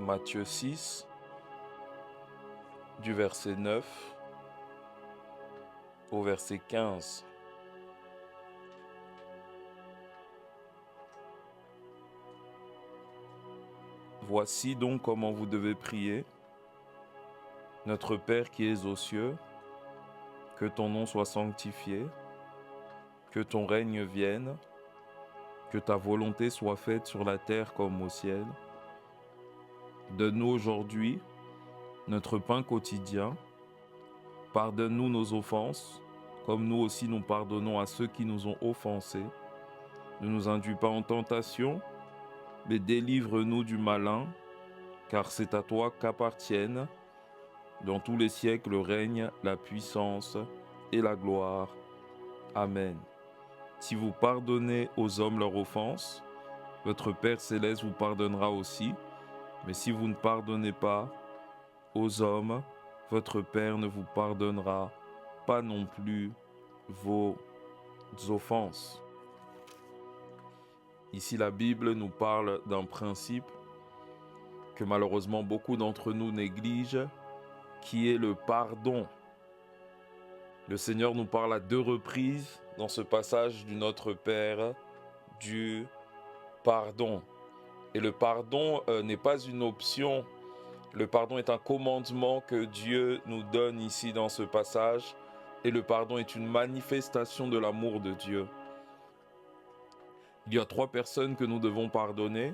Matthieu 6, du verset 9 au verset 15. Voici donc comment vous devez prier. Notre Père qui es aux cieux, que ton nom soit sanctifié, que ton règne vienne, que ta volonté soit faite sur la terre comme au ciel. Donne-nous aujourd'hui notre pain quotidien. Pardonne-nous nos offenses, comme nous aussi nous pardonnons à ceux qui nous ont offensés. Ne nous induis pas en tentation, mais délivre-nous du malin, car c'est à toi qu'appartiennent, dans tous les siècles, le règne, la puissance et la gloire. Amen. Si vous pardonnez aux hommes leurs offenses, votre Père céleste vous pardonnera aussi. Mais si vous ne pardonnez pas aux hommes, votre Père ne vous pardonnera pas non plus vos offenses. Ici, la Bible nous parle d'un principe que malheureusement beaucoup d'entre nous négligent, qui est le pardon. Le Seigneur nous parle à 2 reprises dans ce passage du Notre Père du pardon. Et le pardon n'est pas une option. Le pardon est un commandement que Dieu nous donne ici dans ce passage. Et le pardon est une manifestation de l'amour de Dieu. Il y a 3 personnes que nous devons pardonner.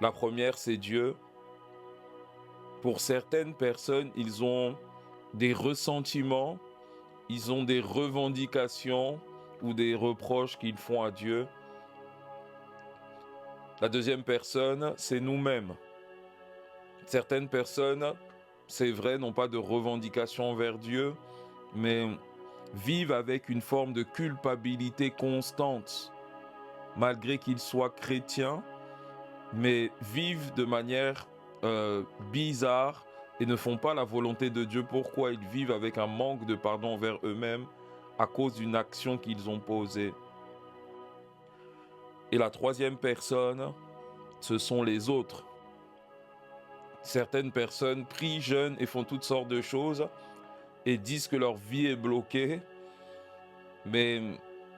La première, c'est Dieu. Pour certaines personnes, ils ont des ressentiments, ils ont des revendications ou des reproches qu'ils font à Dieu. La deuxième personne, c'est nous-mêmes. Certaines personnes, c'est vrai, n'ont pas de revendication envers Dieu, mais vivent avec une forme de culpabilité constante, malgré qu'ils soient chrétiens, mais vivent de manière bizarre et ne font pas la volonté de Dieu. Pourquoi? Ils vivent avec un manque de pardon envers eux-mêmes à cause d'une action qu'ils ont posée. Et la troisième personne, ce sont les autres. Certaines personnes prient, jeûnent et font toutes sortes de choses et disent que leur vie est bloquée, mais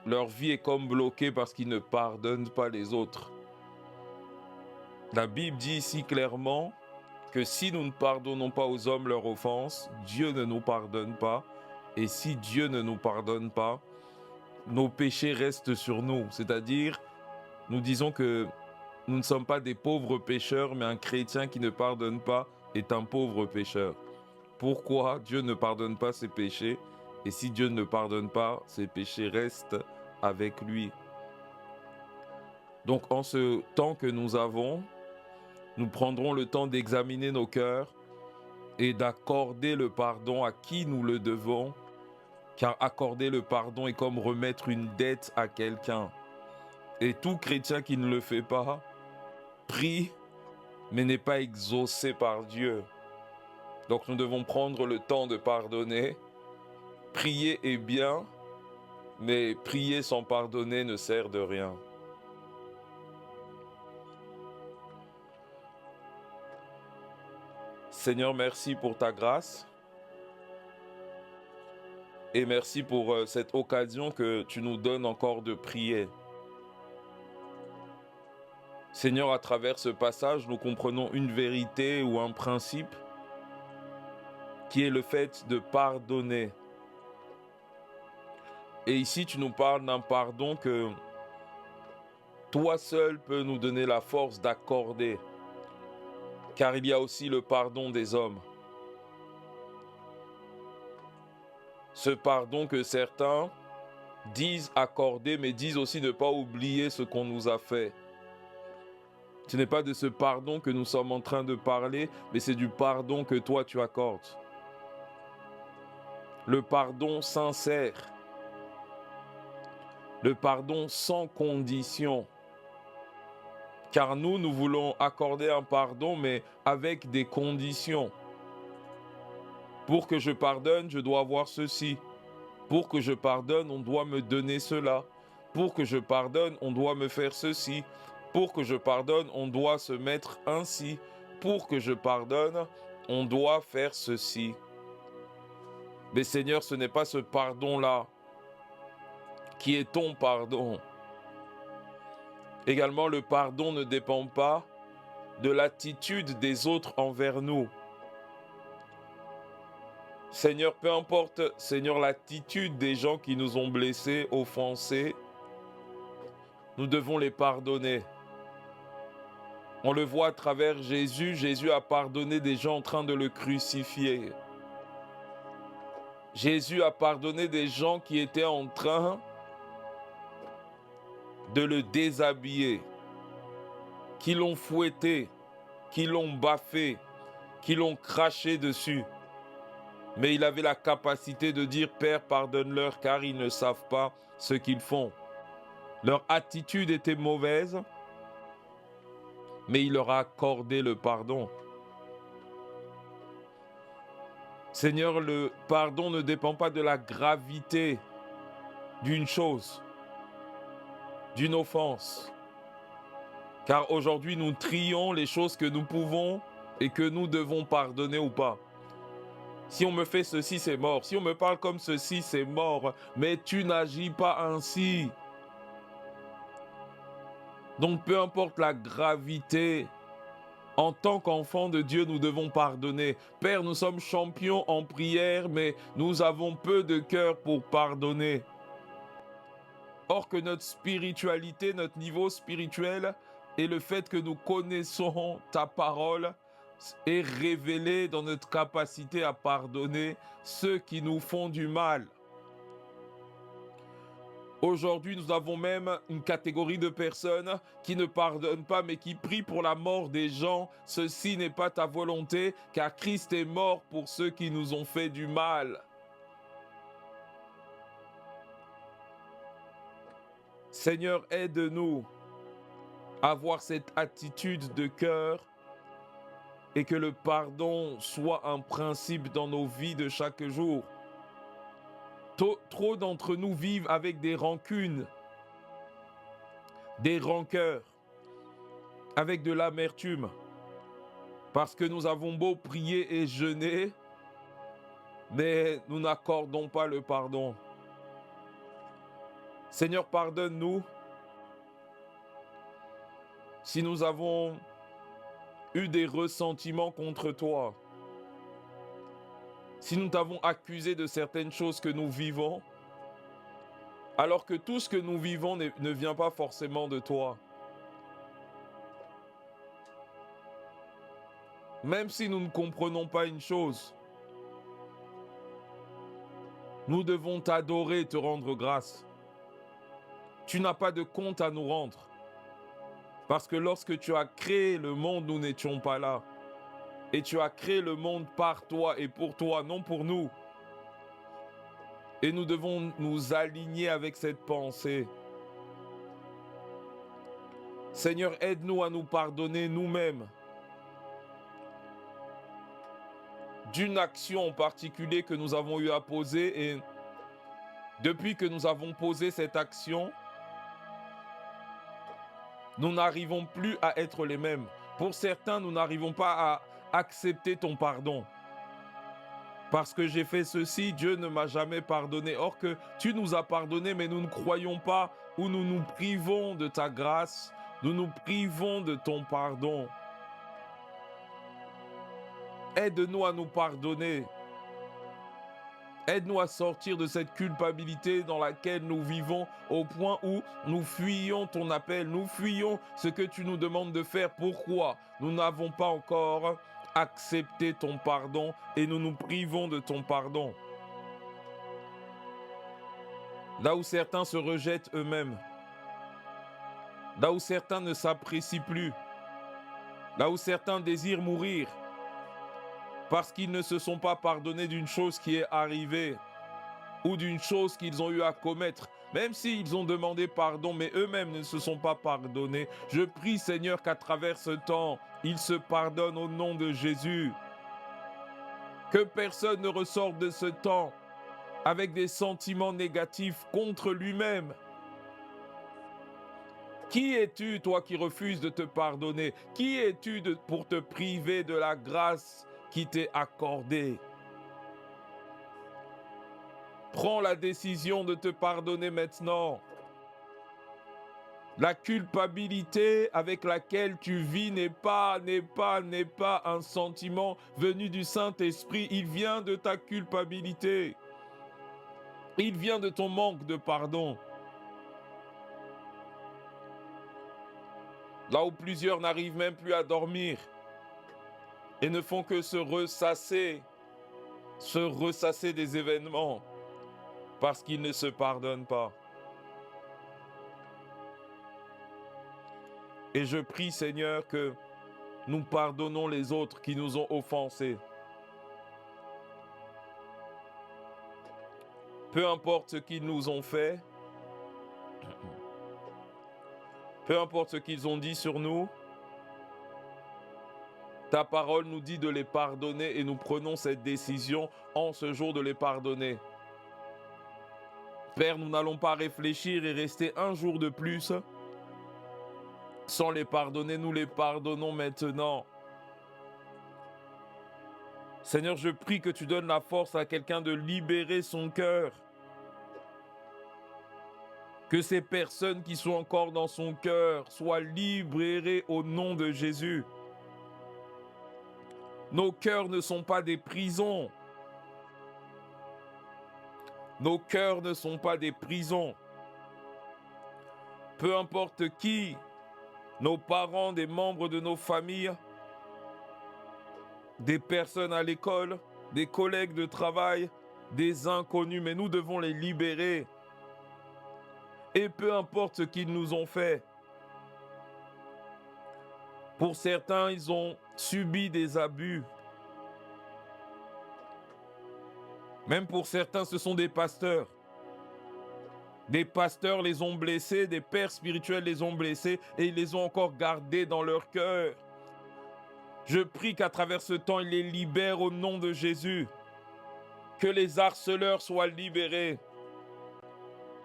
leur vie est comme bloquée parce qu'ils ne pardonnent pas les autres. La Bible dit ici clairement que si nous ne pardonnons pas aux hommes leurs offenses, Dieu ne nous pardonne pas. Et si Dieu ne nous pardonne pas, nos péchés restent sur nous. C'est-à-dire, nous disons que nous ne sommes pas des pauvres pécheurs, mais un chrétien qui ne pardonne pas est un pauvre pécheur. Pourquoi Dieu ne pardonne pas ses péchés? Et si Dieu ne pardonne pas, ses péchés restent avec lui. Donc en ce temps que nous avons, nous prendrons le temps d'examiner nos cœurs et d'accorder le pardon à qui nous le devons, car accorder le pardon est comme remettre une dette à quelqu'un. Et tout chrétien qui ne le fait pas, prie, mais n'est pas exaucé par Dieu. Donc nous devons prendre le temps de pardonner. Prier est bien, mais prier sans pardonner ne sert de rien. Seigneur, merci pour ta grâce et merci pour cette occasion que tu nous donnes encore de prier. Seigneur, à travers ce passage, nous comprenons une vérité ou un principe qui est le fait de pardonner. Et ici, tu nous parles d'un pardon que toi seul peux nous donner la force d'accorder, car il y a aussi le pardon des hommes. Ce pardon que certains disent accorder, mais disent aussi ne pas oublier ce qu'on nous a fait. Ce n'est pas de ce pardon que nous sommes en train de parler, mais c'est du pardon que toi tu accordes. Le pardon sincère. Le pardon sans condition. Car nous voulons accorder un pardon, mais avec des conditions. Pour que je pardonne, je dois avoir ceci. Pour que je pardonne, on doit me donner cela. Pour que je pardonne, on doit me faire ceci. Pour que je pardonne, on doit se mettre ainsi. Pour que je pardonne, on doit faire ceci. Mais Seigneur, ce n'est pas ce pardon-là qui est ton pardon. Également, le pardon ne dépend pas de l'attitude des autres envers nous. Seigneur, peu importe, Seigneur, l'attitude des gens qui nous ont blessés, offensés, nous devons les pardonner. On le voit à travers Jésus. Jésus a pardonné des gens en train de le crucifier. Jésus a pardonné des gens qui étaient en train de le déshabiller, qui l'ont fouetté, qui l'ont baffé, qui l'ont craché dessus. Mais il avait la capacité de dire « Père, pardonne-leur car ils ne savent pas ce qu'ils font ». Leur attitude était mauvaise, mais il leur a accordé le pardon. Seigneur, le pardon ne dépend pas de la gravité d'une chose, d'une offense. Car aujourd'hui, nous trions les choses que nous pouvons et que nous devons pardonner ou pas. Si on me fait ceci, c'est mort. Si on me parle comme ceci, c'est mort. Mais tu n'agis pas ainsi. Donc peu importe la gravité, en tant qu'enfants de Dieu, nous devons pardonner. Père, nous sommes champions en prière, mais nous avons peu de cœur pour pardonner. Or que notre spiritualité, notre niveau spirituel et le fait que nous connaissons ta parole est révélé dans notre capacité à pardonner ceux qui nous font du mal. Aujourd'hui, nous avons même une catégorie de personnes qui ne pardonnent pas, mais qui prient pour la mort des gens. Ceci n'est pas ta volonté, car Christ est mort pour ceux qui nous ont fait du mal. Seigneur, aide-nous à avoir cette attitude de cœur et que le pardon soit un principe dans nos vies de chaque jour. Trop d'entre nous vivent avec des rancunes, des rancœurs, avec de l'amertume, parce que nous avons beau prier et jeûner, mais nous n'accordons pas le pardon. Seigneur, pardonne-nous si nous avons eu des ressentiments contre toi, si nous t'avons accusé de certaines choses que nous vivons, alors que tout ce que nous vivons ne vient pas forcément de toi. Même si nous ne comprenons pas une chose, nous devons t'adorer et te rendre grâce. Tu n'as pas de compte à nous rendre. Parce que lorsque tu as créé le monde, nous n'étions pas là. Et tu as créé le monde par toi et pour toi, non pour nous. Et nous devons nous aligner avec cette pensée. Seigneur, aide-nous à nous pardonner nous-mêmes d'une action en particulier que nous avons eu à poser. Et depuis que nous avons posé cette action, nous n'arrivons plus à être les mêmes. Pour certains, nous n'arrivons pas à accepter ton pardon. Parce que j'ai fait ceci, Dieu ne m'a jamais pardonné. Or que tu nous as pardonné, mais nous ne croyons pas, ou nous nous privons de ta grâce, nous nous privons de ton pardon. Aide-nous à nous pardonner. Aide-nous à sortir de cette culpabilité dans laquelle nous vivons au point où nous fuyons ton appel, nous fuyons ce que tu nous demandes de faire. Pourquoi nous n'avons pas encore accepté ton pardon et nous nous privons de ton pardon? Là où certains se rejettent eux-mêmes, là où certains ne s'apprécient plus, là où certains désirent mourir, parce qu'ils ne se sont pas pardonnés d'une chose qui est arrivée ou d'une chose qu'ils ont eu à commettre, même s'ils ont demandé pardon, mais eux-mêmes ne se sont pas pardonnés. Je prie, Seigneur, qu'à travers ce temps, ils se pardonnent au nom de Jésus. Que personne ne ressorte de ce temps avec des sentiments négatifs contre lui-même. Qui es-tu, toi, qui refuses de te pardonner? Qui es-tu pour te priver de la grâce qui t'est accordée? Prends la décision de te pardonner maintenant. La culpabilité avec laquelle tu vis n'est pas un sentiment venu du Saint-Esprit. Il vient de ta culpabilité. Il vient de ton manque de pardon. Là où plusieurs n'arrivent même plus à dormir et ne font que se ressasser des événements parce qu'ils ne se pardonnent pas. Et je prie, Seigneur, que nous pardonnons les autres qui nous ont offensés. Peu importe ce qu'ils nous ont fait, peu importe ce qu'ils ont dit sur nous, ta parole nous dit de les pardonner et nous prenons cette décision en ce jour de les pardonner. Père, nous n'allons pas réfléchir et rester un jour de plus sans les pardonner, nous les pardonnons maintenant. Seigneur, je prie que tu donnes la force à quelqu'un de libérer son cœur. Que ces personnes qui sont encore dans son cœur soient libérées au nom de Jésus. Nos cœurs ne sont pas des prisons. Nos cœurs ne sont pas des prisons. Peu importe qui, nos parents, des membres de nos familles, des personnes à l'école, des collègues de travail, des inconnus, mais nous devons les libérer. Et peu importe ce qu'ils nous ont fait. Pour certains, ils ont subi des abus. Même pour certains, ce sont des pasteurs. Des pasteurs les ont blessés, des pères spirituels les ont blessés et ils les ont encore gardés dans leur cœur. Je prie qu'à travers ce temps, ils les libèrent au nom de Jésus. Que les harceleurs soient libérés.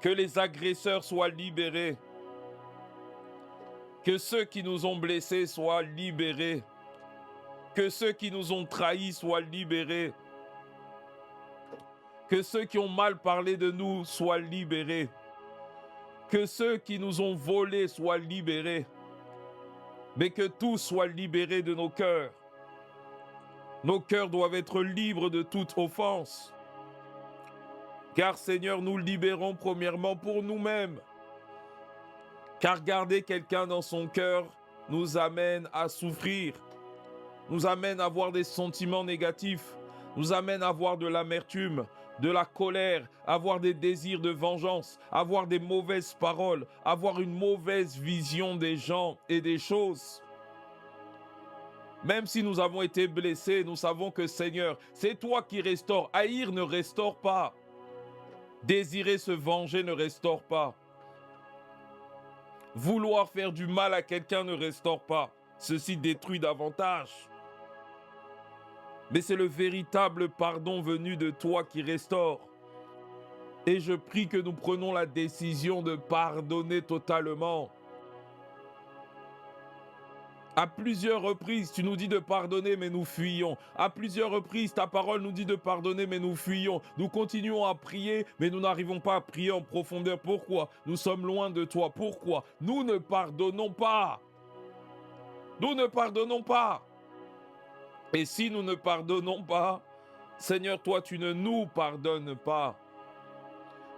Que les agresseurs soient libérés. Que ceux qui nous ont blessés soient libérés. Que ceux qui nous ont trahis soient libérés. Que ceux qui ont mal parlé de nous soient libérés. Que ceux qui nous ont volés soient libérés. Mais que tous soient libérés de nos cœurs. Nos cœurs doivent être libres de toute offense. Car Seigneur, nous libérons premièrement pour nous-mêmes. Car garder quelqu'un dans son cœur nous amène à souffrir, nous amène à avoir des sentiments négatifs, nous amène à avoir de l'amertume, de la colère, à avoir des désirs de vengeance, à avoir des mauvaises paroles, à avoir une mauvaise vision des gens et des choses. Même si nous avons été blessés, nous savons que Seigneur, c'est toi qui restaures. Haïr ne restaure pas. Désirer se venger ne restaure pas. Vouloir faire du mal à quelqu'un ne restaure pas. Ceci détruit davantage. Mais c'est le véritable pardon venu de toi qui restaure. Et je prie que nous prenions la décision de pardonner totalement. À plusieurs reprises, tu nous dis de pardonner, mais nous fuyons. À plusieurs reprises, ta parole nous dit de pardonner, mais nous fuyons. Nous continuons à prier, mais nous n'arrivons pas à prier en profondeur. Pourquoi? Nous sommes loin de toi. Pourquoi? Nous ne pardonnons pas. Nous ne pardonnons pas. Et si nous ne pardonnons pas, Seigneur, toi, tu ne nous pardonnes pas.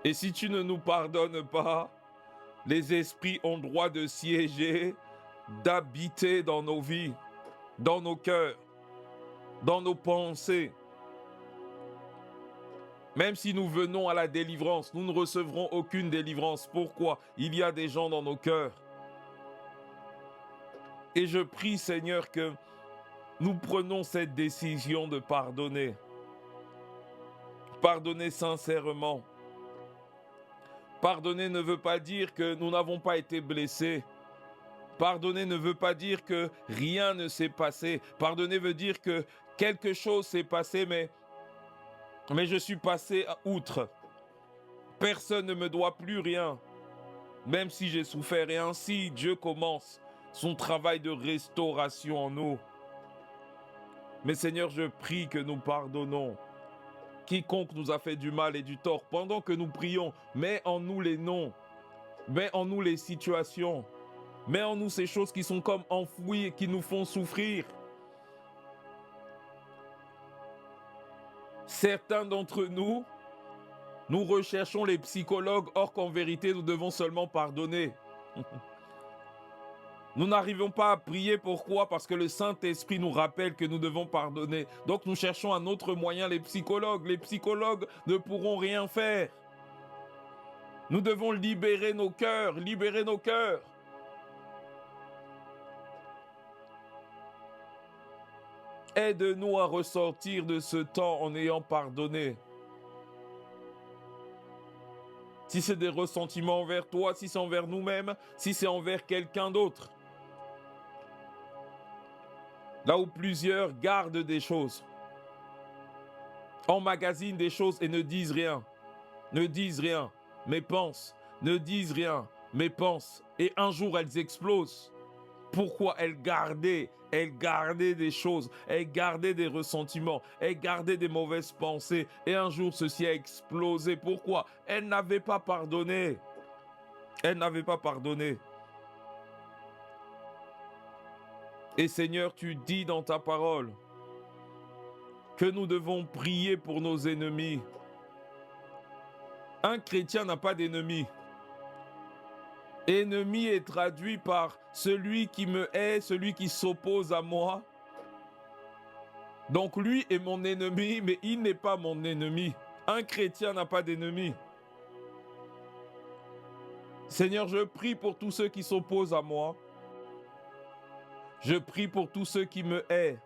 Et si tu ne nous pardonnes pas, les esprits ont droit de siéger, d'habiter dans nos vies, dans nos cœurs, dans nos pensées. Même si nous venons à la délivrance, nous ne recevrons aucune délivrance. Pourquoi? Il y a des gens dans nos cœurs. Et je prie, Seigneur, que nous prenons cette décision de pardonner. Pardonner sincèrement. Pardonner ne veut pas dire que nous n'avons pas été blessés. Pardonner ne veut pas dire que rien ne s'est passé. Pardonner veut dire que quelque chose s'est passé, mais je suis passé outre. Personne ne me doit plus rien. même si j'ai souffert. Et ainsi, Dieu commence son travail de restauration en nous. Mais Seigneur, je prie que nous pardonnons quiconque nous a fait du mal et du tort. Pendant que nous prions, mets en nous les noms, mets en nous les situations, mets en nous ces choses qui sont comme enfouies et qui nous font souffrir. Certains d'entre nous, nous recherchons les psychologues, or qu'en vérité, nous devons seulement pardonner. Nous n'arrivons pas à prier, pourquoi? Parce que le Saint-Esprit nous rappelle que nous devons pardonner. Donc nous cherchons un autre moyen, les psychologues. Les psychologues ne pourront rien faire. Nous devons libérer nos cœurs, libérer nos cœurs. Aide-nous à ressortir de ce temps en ayant pardonné. Si c'est des ressentiments envers toi, si c'est envers nous-mêmes, si c'est envers quelqu'un d'autre. Là où plusieurs gardent des choses, emmagasinent des choses et ne disent rien. Ne disent rien, mais pensent. Ne disent rien, mais pensent. Et un jour, elles explosent. Pourquoi? Elles gardaient des choses, elles gardaient des ressentiments, elles gardaient des mauvaises pensées. Et un jour, ceci a explosé. Pourquoi? Elles n'avaient pas pardonné. Elles n'avaient pas pardonné. Et Seigneur, tu dis dans ta parole que nous devons prier pour nos ennemis. Un chrétien n'a pas d'ennemi. Ennemi est traduit par celui qui me hait, celui qui s'oppose à moi. Donc lui est mon ennemi, mais il n'est pas mon ennemi. Un chrétien n'a pas d'ennemi. Seigneur, je prie pour tous ceux qui s'opposent à moi. Je prie pour tous ceux qui me haïssent.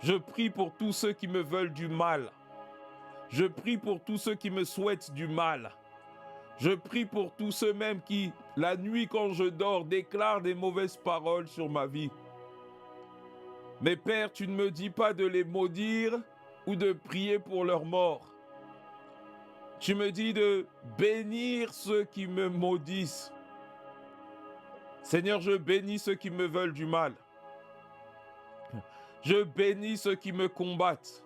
Je prie pour tous ceux qui me veulent du mal. Je prie pour tous ceux qui me souhaitent du mal. Je prie pour tous ceux même qui, la nuit quand je dors, déclarent des mauvaises paroles sur ma vie. Mais Père, tu ne me dis pas de les maudire ou de prier pour leur mort. Tu me dis de bénir ceux qui me maudissent. Seigneur, je bénis ceux qui me veulent du mal. Je bénis ceux qui me combattent.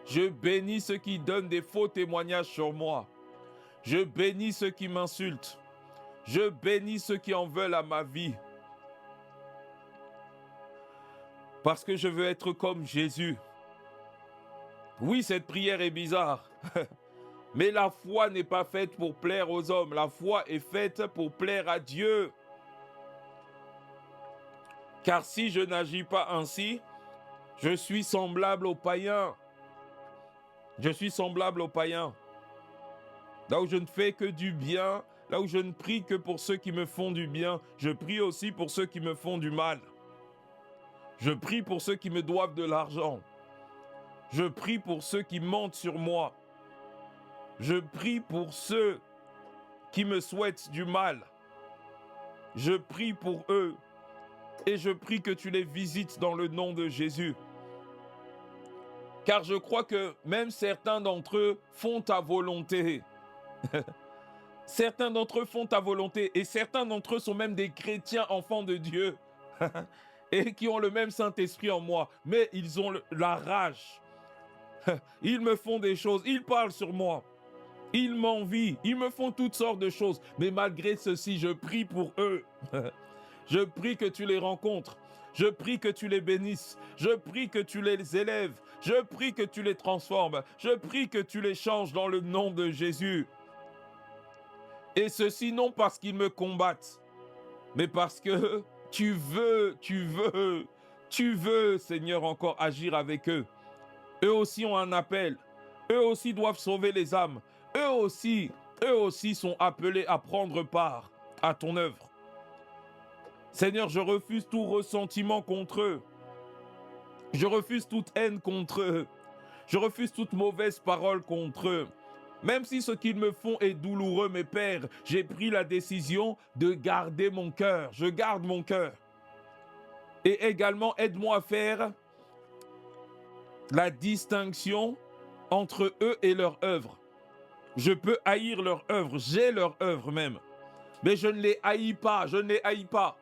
Je bénis ceux qui donnent des faux témoignages sur moi. Je bénis ceux qui m'insultent. Je bénis ceux qui en veulent à ma vie. Parce que je veux être comme Jésus. Oui, cette prière est bizarre. Mais la foi n'est pas faite pour plaire aux hommes. La foi est faite pour plaire à Dieu. Car si je n'agis pas ainsi, je suis semblable aux païens. Je suis semblable aux païens. Là où je ne fais que du bien, là où je ne prie que pour ceux qui me font du bien, je prie aussi pour ceux qui me font du mal. Je prie pour ceux qui me doivent de l'argent. Je prie pour ceux qui mentent sur moi. Je prie pour ceux qui me souhaitent du mal. Je prie pour eux et je prie que tu les visites dans le nom de Jésus. Car je crois que même certains d'entre eux font ta volonté. Certains d'entre eux font ta volonté et certains d'entre eux sont même des chrétiens enfants de Dieu et qui ont le même Saint-Esprit en moi, mais ils ont la rage. Ils me font des choses, ils parlent sur moi, ils m'envient, ils me font toutes sortes de choses, mais malgré ceci, je prie pour eux. Je prie que tu les rencontres. Je prie que tu les bénisses. Je prie que tu les élèves. Je prie que tu les transformes. Je prie que tu les changes dans le nom de Jésus. Et ceci non parce qu'ils me combattent, mais parce que tu veux, Seigneur, encore agir avec eux. Eux aussi ont un appel. Eux aussi doivent sauver les âmes. Eux aussi sont appelés à prendre part à ton œuvre. Seigneur, je refuse tout ressentiment contre eux. Je refuse toute haine contre eux. Je refuse toute mauvaise parole contre eux. Même si ce qu'ils me font est douloureux, mes pères, j'ai pris la décision de garder mon cœur. Je garde mon cœur. Et également, aide-moi à faire la distinction entre eux et leur œuvre. Je peux haïr leur œuvre, j'ai leur œuvre même. Mais je ne les haïs pas, je ne les haïs pas.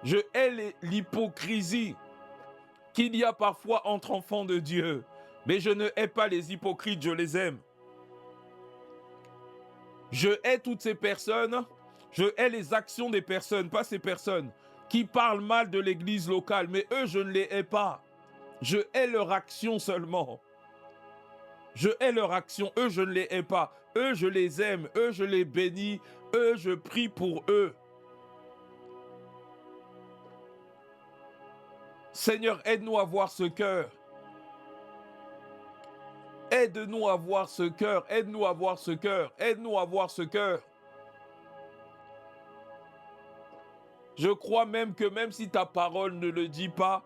Je hais l'hypocrisie qu'il y a parfois entre enfants de Dieu. Mais je ne hais pas les hypocrites, je les aime. Je hais toutes ces personnes, je hais les actions des personnes, pas ces personnes qui parlent mal de l'église locale, mais eux, je ne les hais pas. Je hais leur action seulement. Je hais leur action, eux, je ne les hais pas. Eux, je les aime, eux, je les bénis, eux, je prie pour eux. Seigneur, aide-nous à voir ce cœur. Aide-nous à voir ce cœur, aide-nous à voir ce cœur, aide-nous à voir ce cœur. Je crois même que même si ta parole ne le dit pas,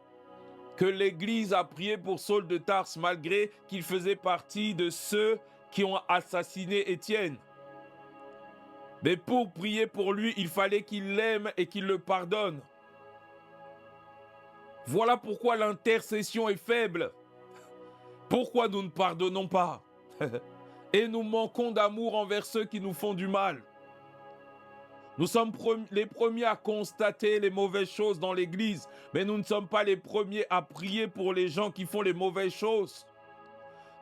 que l'Église a prié pour Saul de Tarse malgré qu'il faisait partie de ceux qui ont assassiné Étienne. Mais pour prier pour lui, il fallait qu'il l'aime et qu'il le pardonne. Voilà pourquoi l'intercession est faible. Pourquoi nous ne pardonnons pas et nous manquons d'amour envers ceux qui nous font du mal. Nous sommes les premiers à constater les mauvaises choses dans l'Église, mais nous ne sommes pas les premiers à prier pour les gens qui font les mauvaises choses.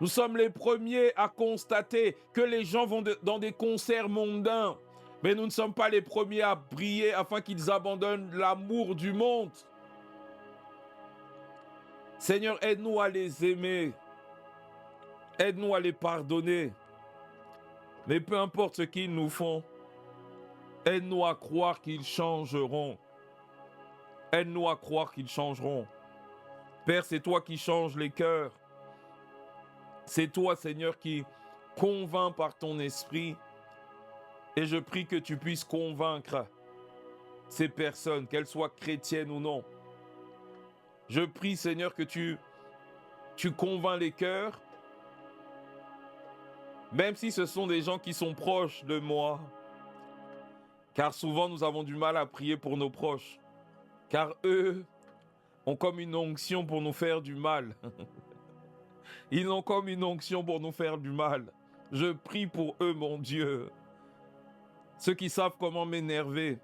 Nous sommes les premiers à constater que les gens vont dans des concerts mondains, mais nous ne sommes pas les premiers à prier afin qu'ils abandonnent l'amour du monde. Seigneur, aide-nous à les aimer. Aide-nous à les pardonner. Mais peu importe ce qu'ils nous font, aide-nous à croire qu'ils changeront. Aide-nous à croire qu'ils changeront. Père, c'est toi qui changes les cœurs. C'est toi, Seigneur, qui convainc par ton esprit. Et je prie que tu puisses convaincre ces personnes, qu'elles soient chrétiennes ou non. Je prie, Seigneur, que tu convaincs les cœurs, même si ce sont des gens qui sont proches de moi. Car souvent, nous avons du mal à prier pour nos proches. Car eux ont comme une onction pour nous faire du mal. Ils ont comme une onction pour nous faire du mal. Je prie pour eux, mon Dieu. Ceux qui savent comment m'énerver.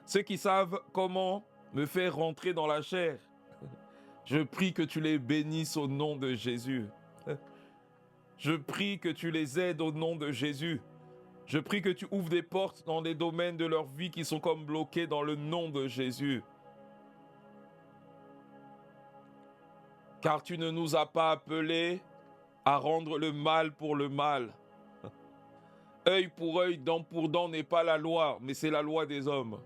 Ceux qui savent comment me faire rentrer dans la chair. Je prie que tu les bénisses au nom de Jésus. Je prie que tu les aides au nom de Jésus. Je prie que tu ouvres des portes dans des domaines de leur vie qui sont comme bloqués dans le nom de Jésus. Car tu ne nous as pas appelés à rendre le mal pour le mal. Œil pour œil, dent pour dent n'est pas la loi, mais c'est la loi des hommes.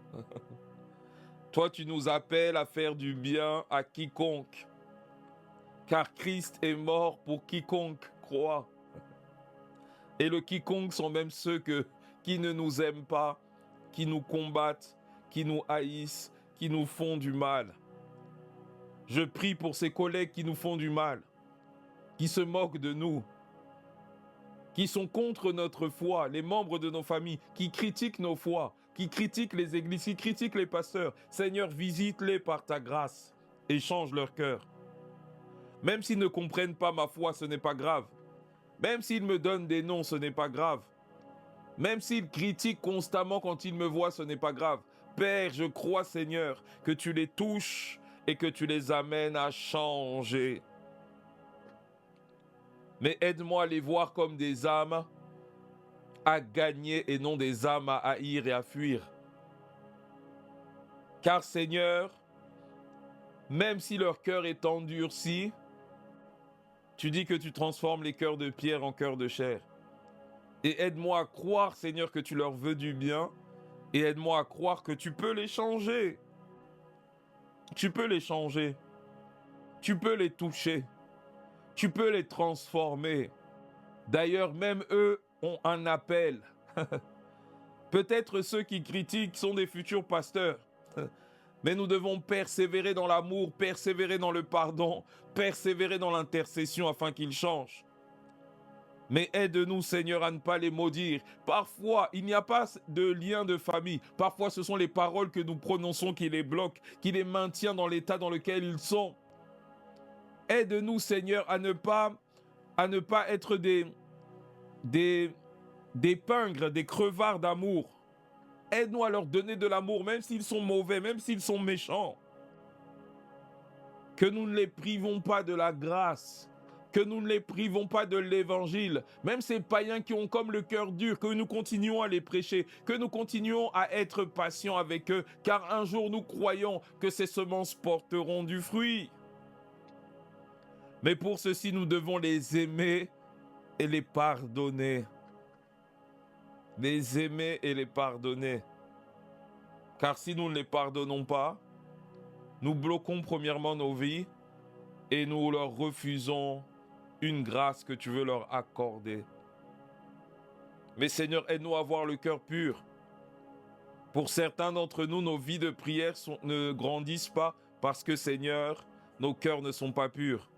Toi, tu nous appelles à faire du bien à quiconque. Car Christ est mort pour quiconque croit. Et le quiconque sont même ceux qui ne nous aiment pas, qui nous combattent, qui nous haïssent, qui nous font du mal. Je prie pour ces collègues qui nous font du mal, qui se moquent de nous, qui sont contre notre foi, les membres de nos familles, qui critiquent nos foi, qui critiquent les églises, qui critiquent les pasteurs. Seigneur, visite-les par ta grâce et change leur cœur. Même s'ils ne comprennent pas ma foi, ce n'est pas grave. Même s'ils me donnent des noms, ce n'est pas grave. Même s'ils critiquent constamment quand ils me voient, ce n'est pas grave. Père, je crois, Seigneur, que tu les touches et que tu les amènes à changer. Mais aide-moi à les voir comme des âmes à gagner et non des âmes à haïr et à fuir. Car Seigneur, même si leur cœur est endurci, tu dis que tu transformes les cœurs de pierre en cœurs de chair. Et aide-moi à croire, Seigneur, que tu leur veux du bien. Et aide-moi à croire que tu peux les changer. Tu peux les changer. Tu peux les toucher. Tu peux les transformer. D'ailleurs, même eux ont un appel. Peut-être ceux qui critiquent sont des futurs pasteurs. Mais nous devons persévérer dans l'amour, persévérer dans le pardon, persévérer dans l'intercession afin qu'ils changent. Mais aide-nous, Seigneur, à ne pas les maudire. Parfois, il n'y a pas de lien de famille. Parfois, ce sont les paroles que nous prononçons qui les bloquent, qui les maintiennent dans l'état dans lequel ils sont. Aide-nous, Seigneur, à ne pas être des pingres, des crevards d'amour. Aide-nous à leur donner de l'amour, même s'ils sont mauvais, même s'ils sont méchants. Que nous ne les privons pas de la grâce, que nous ne les privons pas de l'évangile. Même ces païens qui ont comme le cœur dur, que nous continuons à les prêcher, que nous continuons à être patients avec eux, car un jour nous croyons que ces semences porteront du fruit. Mais pour ceci, nous devons les aimer et les pardonner. Les aimer et les pardonner. Car si nous ne les pardonnons pas, nous bloquons premièrement nos vies et nous leur refusons une grâce que tu veux leur accorder. Mais Seigneur, aide-nous à avoir le cœur pur. Pour certains d'entre nous, nos vies de prière ne grandissent pas parce que, Seigneur, nos cœurs ne sont pas purs.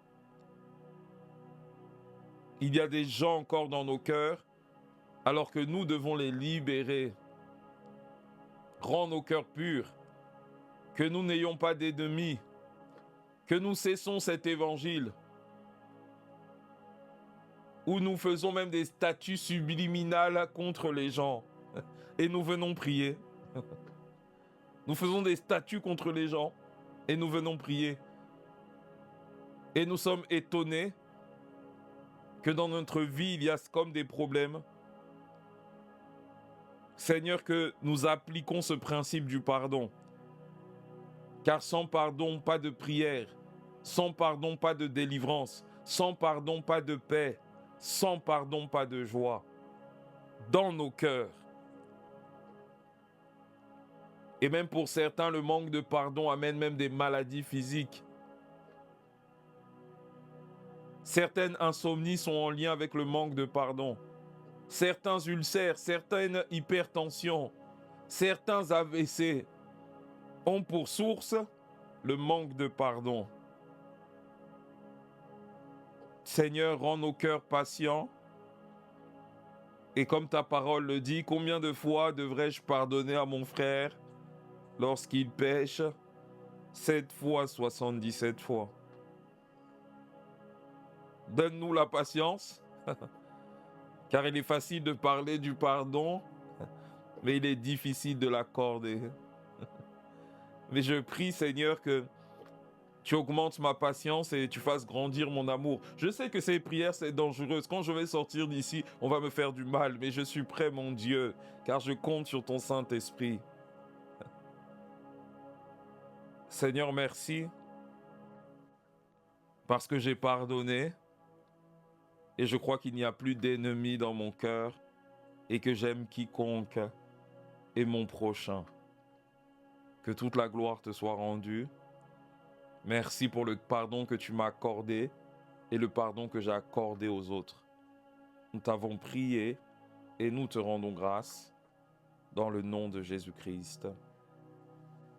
Il y a des gens encore dans nos cœurs, alors que nous devons les libérer. Rends nos cœurs purs, que nous n'ayons pas d'ennemis, que nous cessons cet évangile, où nous faisons même des statuts subliminales contre les gens, et nous venons prier. Nous faisons des statuts contre les gens, et nous venons prier. Et nous sommes étonnés que dans notre vie, il y a comme des problèmes. Seigneur, que nous appliquons ce principe du pardon. Car sans pardon, pas de prière. Sans pardon, pas de délivrance. Sans pardon, pas de paix. Sans pardon, pas de joie. Dans nos cœurs. Et même pour certains, le manque de pardon amène même des maladies physiques. Certaines insomnies sont en lien avec le manque de pardon. Certains ulcères, certaines hypertensions, certains AVC ont pour source le manque de pardon. Seigneur, rends nos cœurs patients. Et comme ta parole le dit, combien de fois devrais-je pardonner à mon frère lorsqu'il pêche? 7 fois, 77 fois. Donne-nous la patience, car il est facile de parler du pardon, mais il est difficile de l'accorder. Mais je prie, Seigneur, que tu augmentes ma patience et tu fasses grandir mon amour. Je sais que ces prières, c'est dangereux. Quand je vais sortir d'ici, on va me faire du mal, mais je suis prêt, mon Dieu, car je compte sur ton Saint-Esprit. Seigneur, merci, parce que j'ai pardonné, et je crois qu'il n'y a plus d'ennemis dans mon cœur, et que j'aime quiconque et mon prochain. Que toute la gloire te soit rendue. Merci pour le pardon que tu m'as accordé et le pardon que j'ai accordé aux autres. Nous t'avons prié et nous te rendons grâce dans le nom de Jésus-Christ.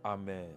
Amen.